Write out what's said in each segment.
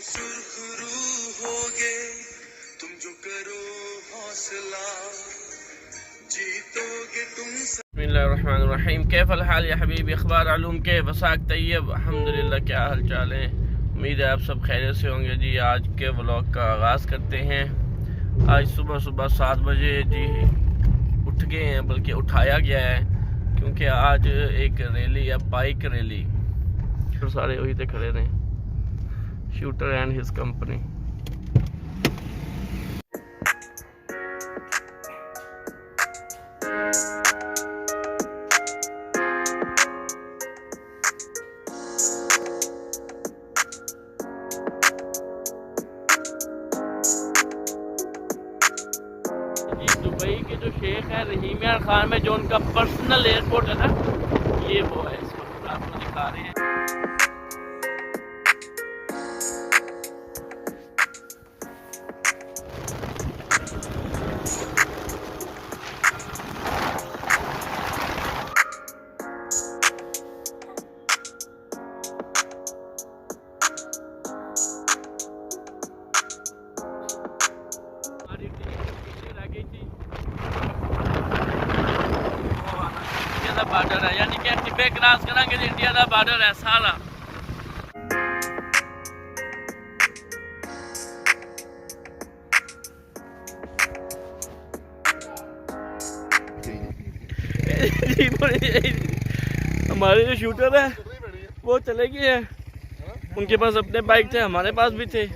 सुरखरू होगे तुम जो करो हौसला जीतोगे तुम। बिस्मिल्लाहिर्रहमानिर्रहीम। कैफ़ल हाल या हबीबी, अखबार आलूम के वसाक तैयब। अल्हम्दुलिल्लाह, क्या हाल चाल है? उम्मीद है आप सब खैरियत से होंगे जी। आज के व्लॉग का आगाज़ करते हैं। आज सुबह 7 बजे जी उठ गए हैं, बल्कि उठाया गया है, क्योंकि आज एक रैली है, बाइक रैली। तो सारे वही थे खड़े रहे, shooter and his company. Dubai के जो शेख है रहीम यार खान में, जो उनका पर्सनल एयरपोर्ट है ना, ये वो है। इस वक्त आपको दिखा रहे हैं। बार्डर है, यानी कि टिब्बे क्रॉस करेंगे तो इंडिया का बार्डर है सारा। हमारे जो शूटर है वो चले गए हैं, उनके पास अपने बाइक थे, हमारे पास भी थे,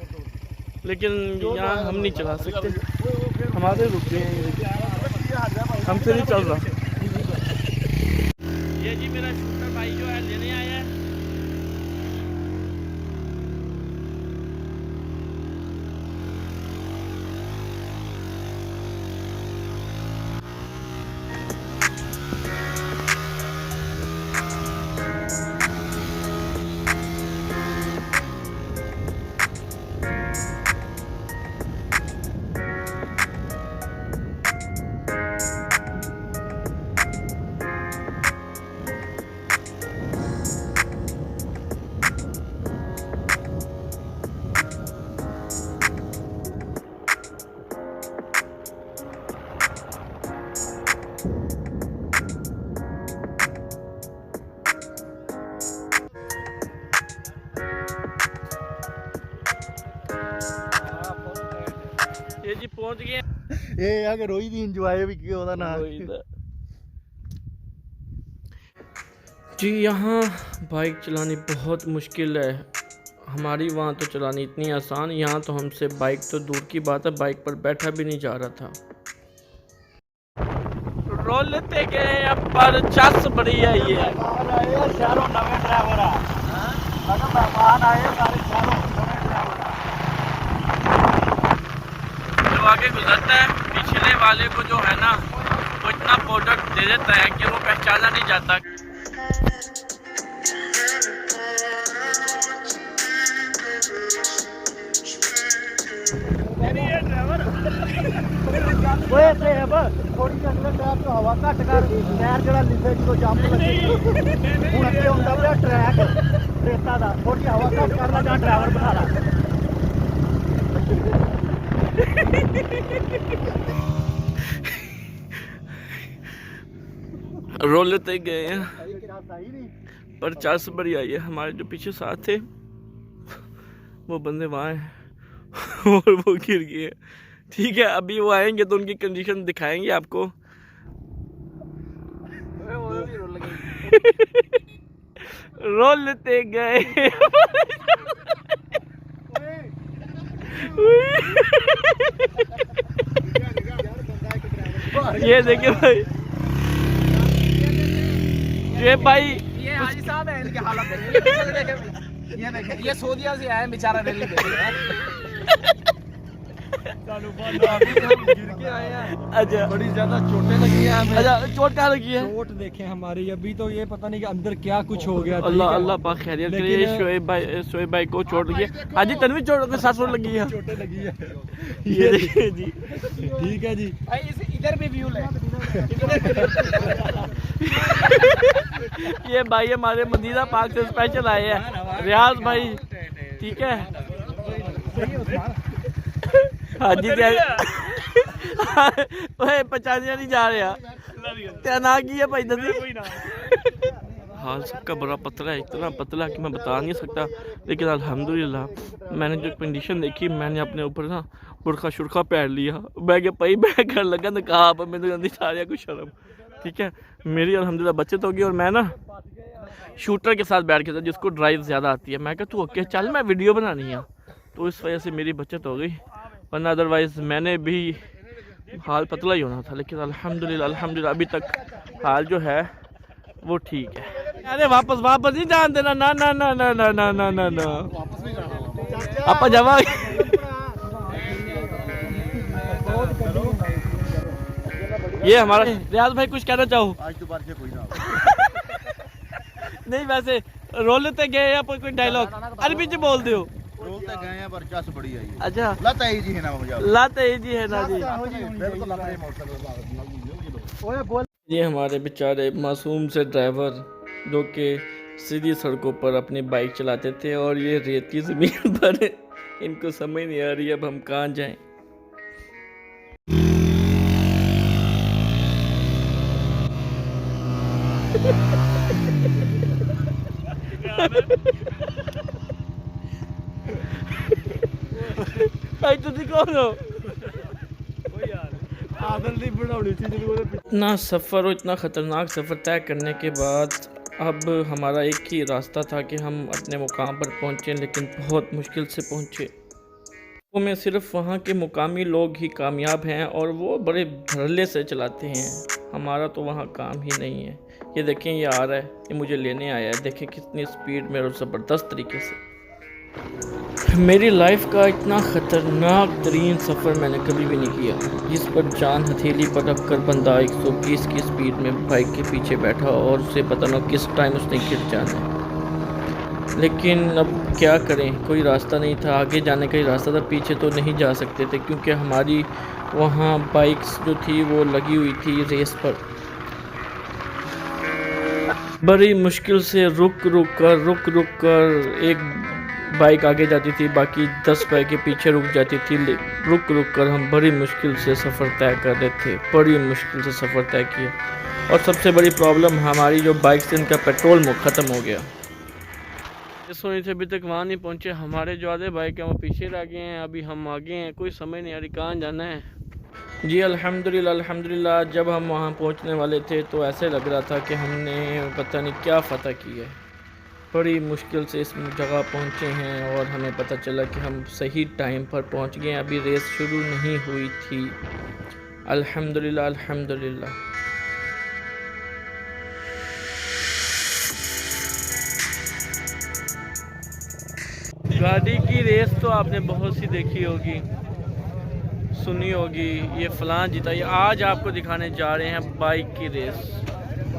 लेकिन यहाँ हम नहीं चला सकते, हमारे रुक गए हैं, हमसे नहीं चल रहा। ये जी मेरा शूटर भाई जो है लेने आया है। ये जी पहुंच गए। ये अगर रोई दी इंजॉय भी क्यों होता ना जी। यहाँ बाइक चलानी बहुत मुश्किल है, हमारी वहाँ तो चलानी इतनी आसान, यहाँ तो हमसे बाइक तो दूर की बात है, बाइक पर बैठा भी नहीं जा रहा था। रोलते गए अब पर चस बड़ी है ये। शहरों नवे ड्राइवर मेहमान आए सारे शहरों जो आगे गुजरता है पिछले वाले को जो है ना, वो इतना प्रोडक्ट दे देता है कि वो पहचाना नहीं जाता। थोड़ी तो हवा घट कर टायर जरा लिफे जो जंप लगे हूं अगे होंदा ट्रैक रेता दा, थोड़ी हवा घट करना जा ड्राइवर बना ला। रोलते गए हैं पर चस बड़ी आई है। हमारे जो पीछे साथ थे वो बंदे वहाँ हैं और वो गिर गए। ठीक है, अभी वो आएंगे तो उनकी कंडीशन दिखाएंगे आपको। रोलते गए। ये देखिए भाई, ये भाई ये हाजी साहब है, इनकी हालत देखिए। ये देखें, ये सऊदीया से आए बेचारा रैली गिर के आए हैं। अच्छा, बड़ी ज्यादा चोटें लगी हैं हमें। अच्छा, चोट क्या लगी है? चोट देखें हमारी, अभी तो ये पता नहीं कि अंदर क्या कुछ हो गया। अल्लाह अल्लाह पाक खैरियत करे। शोएब भाई को चोट लगी है। हाजी तन्वी चोट के साथ लगी है। चोटें लगी है। ये देखिए जी, ठीक है जी। इधर भी व्यू ले। ये भाई हमारे मदीना पाक से स्पेशल आए हैं, रियाज भाई। ठीक है, हाजी तैयारी ओए पहचानिया नहीं जा रहा तेरा नाम की है भाई दसी हाल सबका बड़ा पतला है, इतना पतला कि मैं बता नहीं सकता। लेकिन अल्हम्दुलिल्लाह मैंने जो कंडीशन देखी, मैंने अपने ऊपर ना बुरखा शुरखा पहन लिया। मैं क्या पई मैं कर लगा ना कहा पर मैंने नहीं आ रहा कुछ शर्म। ठीक है, मेरी अल्हम्दुलिल्लाह बचत होगी। और मैं ना शूटर के साथ बैठ के था जिसको ड्राइव ज़्यादा आती है। मैं कहा तू ओके चल मैं वीडियो बनानी है, तो इस वजह से मेरी बचत हो गई, वरना अदरवाइज़ मैंने भी हाल पतला ही होना था। लेकिन अल्हम्दुलिल्लाह अभी तक हाल जो है वो ठीक है। अरे वापस नहीं जान देना, ना ना ना ना ना ना ना ना ना आप जावा। ये हमारा रियाज भाई कुछ कहना चाहो? आज तो बारिश कोई ना नहीं वैसे रोलते गए या कोई डायलॉग अरबी च बोल दो? रोलते गए हैं पर चस बड़ी आई है। अच्छा लत आई जी है ना मुझे, लत है जी है ना जी। बिल्कुल अपने मोटरसाइकिल ये हमारे बेचारे मासूम से ड्राइवर जो कि सीधी सड़कों पर अपनी बाइक चलाते थे और ये रेती ज़मीन पर इनको समझ नहीं आ रही अब हम कहाँ जाएं। भाई तुझे कौन हो? इतना सफ़र और इतना ख़तरनाक सफ़र तय करने के बाद अब हमारा एक ही रास्ता था कि हम अपने मुकाम पर पहुँचें, लेकिन बहुत मुश्किल से पहुँचे। वो में सिर्फ वहाँ के मुकामी लोग ही कामयाब हैं और वो बड़े धड़ल्ले से चलाते हैं। हमारा तो वहाँ काम ही नहीं है। ये देखें ये आ रहा है, ये मुझे लेने आया है, देखें कितनी स्पीड में और ज़बरदस्त तरीके से। मेरी लाइफ का इतना ख़तरनाक तरीन सफ़र मैंने कभी भी नहीं किया, जिस पर जान हथेली पर रख कर बंदा 120 की स्पीड में बाइक के पीछे बैठा और उसे पता ना किस टाइम उसने गिर जाना है। लेकिन अब क्या करें, कोई रास्ता नहीं था, आगे जाने का ही रास्ता था, पीछे तो नहीं जा सकते थे क्योंकि हमारी वहाँ बाइक्स जो थी वो लगी हुई थी रेस पर। बड़ी मुश्किल से रुक कर एक बाइक आगे जाती थी, बाकी 10 बाइक के पीछे रुक जाती थी। रुक कर हम बड़ी मुश्किल से सफ़र तय कर रहे थे, बड़ी मुश्किल से सफ़र तय किया। और सबसे बड़ी प्रॉब्लम हमारी जो बाइक से इनका पेट्रोल ख़त्म हो गया। इस वजह से अभी तक वहाँ नहीं पहुँचे। हमारे जो आधे बाइक हैं वो पीछे रह गए हैं, अभी हम आगे हैं, कोई समझ नहीं आ रही कहाँ जाना है। जी अल्हम्दुलिल्लाह जब हम वहाँ पहुँचने वाले थे तो ऐसे लग रहा था कि हमने पता नहीं क्या फ़तह की है। बड़ी मुश्किल से इस जगह पहुँचे हैं और हमें पता चला कि हम सही टाइम पर पहुँच गए। अभी रेस शुरू नहीं हुई थी। अल्हम्दुलिल्लाह। गाड़ी की रेस तो आपने बहुत सी देखी होगी, सुनी होगी, ये फलां जीता। ये आज आपको दिखाने जा रहे हैं बाइक की रेस।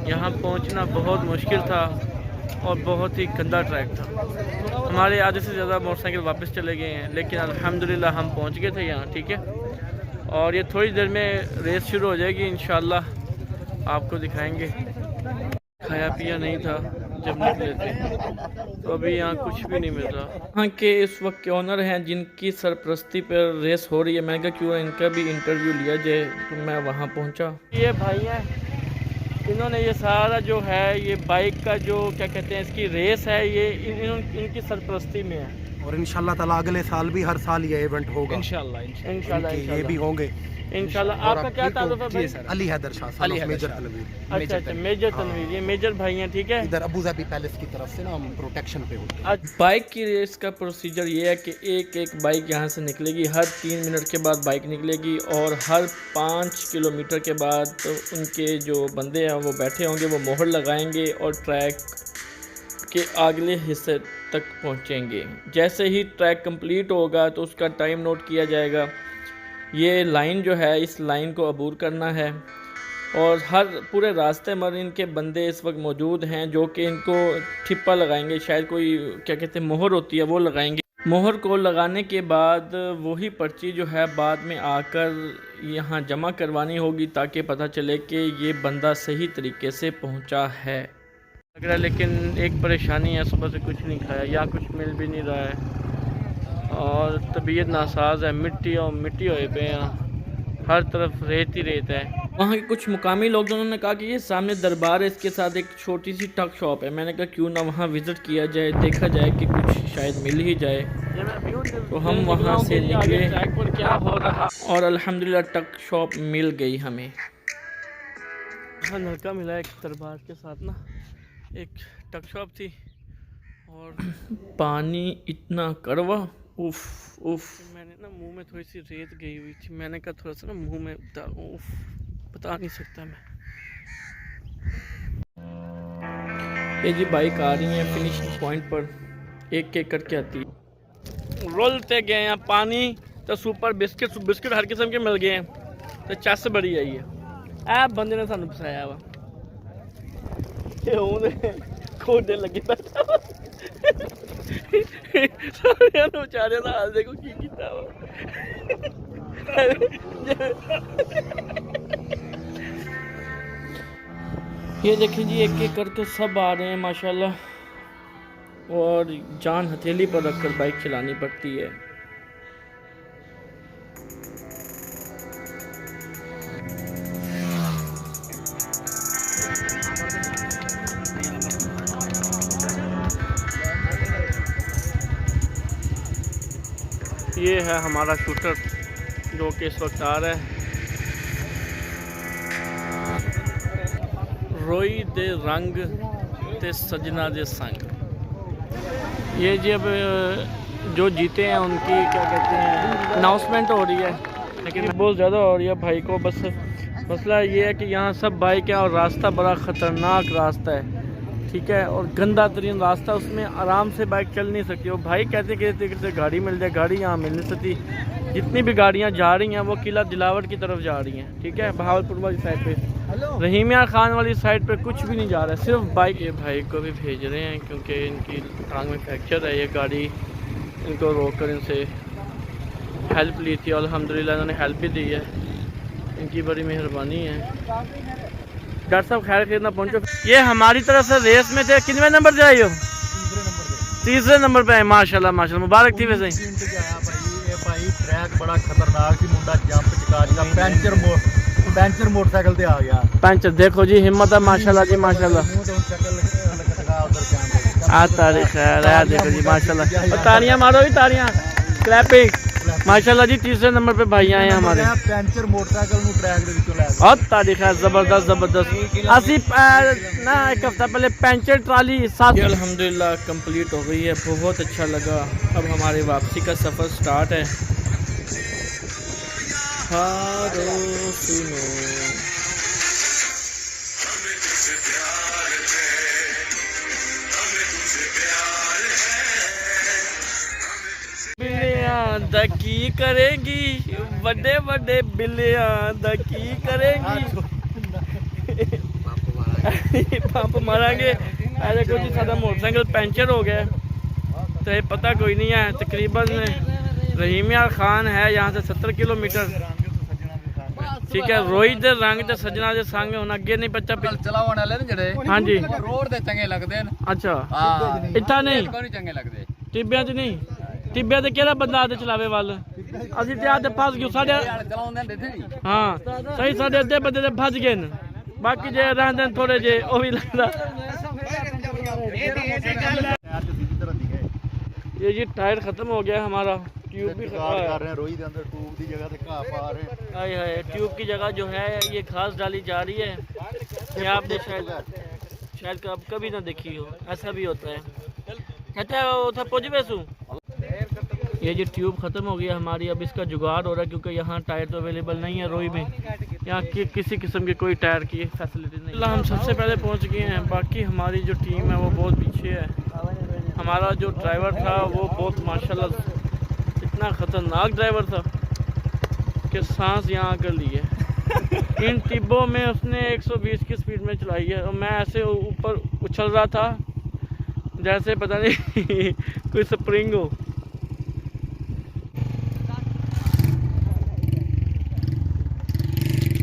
यहाँ पहुँचना बहुत मुश्किल था और बहुत ही गंदा ट्रैक था। हमारे आधे से ज़्यादा मोटरसाइकिल वापस चले गए हैं, लेकिन अल्हम्दुलिल्लाह हम पहुँच गए थे यहाँ। ठीक है, और ये थोड़ी देर में रेस शुरू हो जाएगी, इंशाल्लाह आपको दिखाएंगे। खाया पिया नहीं था जब निकले थे, तो अभी यहाँ कुछ भी नहीं मिल रहा। यहाँ के इस वक्त के ऑनर हैं जिनकी सरपरस्ती पर रेस हो रही है। मैंने कहा क्यों इनका भी इंटरव्यू लिया जाए, तो मैं वहाँ पहुँचा। ये भाई हैं, इन्होंने ये सारा जो है ये बाइक का जो क्या कहते हैं इसकी रेस है, ये इनकी सरपरस्ती में है। और इंशाल्लाह ताला अगले साल भी हर साल ये इवेंट होगा। इंशाल्लाह ये भी होंगे इंशाल्लाह। आपका क्या ताल्लुक है भाई? अली हैदर शाह, मेजर तनवीर। अच्छा मेजर तनवीर, ये मेजर भाई हैं। ठीक है, इधर अबू धाबी पैलेस की तरफ से ना हम प्रोटेक्शन पे होते हैं। बाइक की रेस का प्रोसीजर ये है कि एक बाइक यहाँ से निकलेगी, हर 3 मिनट के बाद बाइक निकलेगी और हर 5 किलोमीटर के बाद तो उनके जो बंदे हैं वो बैठे होंगे, वो मोहर लगाएंगे और ट्रैक के अगले हिस्से तक पहुँचेंगे। जैसे ही ट्रैक कंप्लीट होगा तो उसका टाइम नोट किया जाएगा। ये लाइन जो है, इस लाइन को अबूर करना है और हर पूरे रास्ते में इनके बंदे इस वक्त मौजूद हैं जो कि इनको ठिप्पा लगाएंगे, शायद कोई क्या कहते हैं मोहर होती है वो लगाएंगे। मोहर को लगाने के बाद वही पर्ची जो है बाद में आकर यहाँ जमा करवानी होगी ताकि पता चले कि ये बंदा सही तरीके से पहुँचा है। लग रहा है, लेकिन एक परेशानी है, सुबह से कुछ नहीं खाया, यहाँ कुछ मिल भी नहीं रहा है और तबीयत नासाज है, मिट्टी और मिट्टी होए पे हैं, हर तरफ रेत ही रेत है। वहाँ के कुछ मुकामी लोग उन्होंने कहा कि ये सामने दरबार है, इसके साथ एक छोटी सी टक शॉप है। मैंने कहा क्यों ना वहाँ विज़िट किया जाए, देखा जाए कि कुछ शायद मिल ही जाए। तो हम वहाँ से निकले क्या हो रहा और अल्हम्दुलिल्लाह टक शॉप मिल गई हमें। हाँ, नलका मिला एक दरबार के साथ ना, एक टक शॉप थी और पानी इतना कड़वा, उफ उफ। मैंने ना मुंह में थोड़ी सी रेत गई हुई थी, मैंने कहा थोड़ा सा ना मुंह में डालूं, उफ बता नहीं सकता मैं। ये जी बाइक आ रही है फिनिशिंग पॉइंट पर, एक एक करके आती है। रोलते गए हैं पानी तो सुपर बिस्किट हर किस्म के मिल गए हैं, तो चस बड़ी आई है। ऐ बंदे ने सानू फसाया वा, खोदे लगे बैठा वा। बेचारे का हाल देखो की कीता वा। ये देखें जी, एक एक करके सब आ रहे हैं माशाल्लाह, और जान हथेली पर रखकर बाइक चलानी पड़ती है। ये है हमारा शूटर जो कि इस वक्त आ रहा है। रोई दे रंग ते सजना दे संग। ये जी अब जो जीते हैं उनकी क्या कहते हैं अनाउंसमेंट हो रही है, लेकिन बहुत ज़्यादा हो रही है भाई को। बस मसला ये है कि यहाँ सब बाइक है और रास्ता बड़ा ख़तरनाक रास्ता है, ठीक है, और गंदा तरीन रास्ता, उसमें आराम से बाइक चल नहीं सकती। वो भाई कहते कि गाड़ी मिल जाए, गाड़ी यहाँ मिल नहीं सकती। जितनी भी गाड़ियाँ जा रही हैं वो किला दिलावर की तरफ जा रही हैं, ठीक है, बहावलपुर वाली साइड पे, रहीमिया खान वाली साइड पे कुछ भी नहीं जा रहा है, सिर्फ बाइक। ये भाई को भी भेज रहे हैं क्योंकि इनकी टांग में फ्रैक्चर है। ये गाड़ी इनको रोक कर इनसे हेल्प ली थी और अल्हम्दुलिल्लाह इन्होंने हेल्प भी दी है, इनकी बड़ी मेहरबानी है। डॉक्टर साहब खैर खरीदना पहुँचो। ये हमारी तरफ से रेस में थे, कितने नंबर से आई हो? तीसरे नंबर पे आए, माशाल्लाह माशाल्लाह, मुबारक थी। वैसे ट्रैक बड़ा खतरनाक थी, मुंडा जंप चका पैंचर मोटरसाइकिल पे आ गया। पैंचर देखो जी, हिम्मत है माशाल्लाह जी माशाल्लाह। तारीख है, देखो जी माशाल्लाह, तालियां मारो जी, तालियां, क्लैपिंग माशाल्लाह जी। तीसरे नंबर पे भाई आए हैं हमारे। पैंचर मोटरसाइकिल ट्रैक दे विचों लै गए। बहुत तारीख है, जबरदस्त जबरदस्त। असी ना एक हफ्ता पहले पैंचर ट्राली साथ अल्हम्दुलिल्लाह कंप्लीट हो गई है, बहुत अच्छा लगा। अब हमारी वापसी का सफ़र स्टार्ट है। हारो सुनो बिल्लियां दकी करेंगी, बड़े बड़े बिल्लियां दकी करेंगी। पंप मारेंगे। अरे कुछ सादा मोटरसाइकिल पंचर हो गया, तो ये पता कोई नहीं है। तकरीबन रहीमिया खान है यहाँ से 70 किलोमीटर, ठीक है। रोई दे रंग ते सजना दे संग हुन अगे नहीं बच्चा चलावन वाले ने जेड़े, हां जी, रोड ते चंगे लगदे न। अच्छा, हां इत्था नहीं कोई चंगे लगदे, टिब्बियां च नहीं। टिब्बियां ते केड़ा बंदा आदे चलावे वाल, असि ते आदे फस गए साडे चलाउंदे दित्ते। हां सही, साडे अद्धे बंदे ते फस गए न, बाकी जे रहंदे थोड़े जे ओ भी लगदा। ये जी टायर खत्म हो गया हमारा, ट्यूब भी कर रहे हैं, रोई के अंदर ट्यूब की जगह से घाह पा रहे हैं। हाय हाय, ट्यूब की जगह जो है ये घास डाली जा रही है। ये आपने शायद आप कभी ना देखी हो, ऐसा भी होता है। कहते हैं पहुँच वैसू। ये जी ट्यूब ख़त्म हो गई हमारी, अब इसका जुगाड़ हो रहा है क्योंकि यहाँ टायर तो अवेलेबल नहीं है रोई में। यहाँ की किसी किस्म की कोई टायर की फैसिलिटी नहीं। हम सबसे पहले पहुँच गए हैं, बाकी हमारी जो टीम है वो बहुत पीछे है। हमारा जो ड्राइवर था वो बहुत माशाल्लाह इतना ख़तरनाक ड्राइवर था कि सांस यहाँ आकर लिए। इन टिब्बों में उसने 120 की स्पीड में चलाई है और मैं ऐसे ऊपर उछल रहा था जैसे पता नहीं कोई स्प्रिंग हो।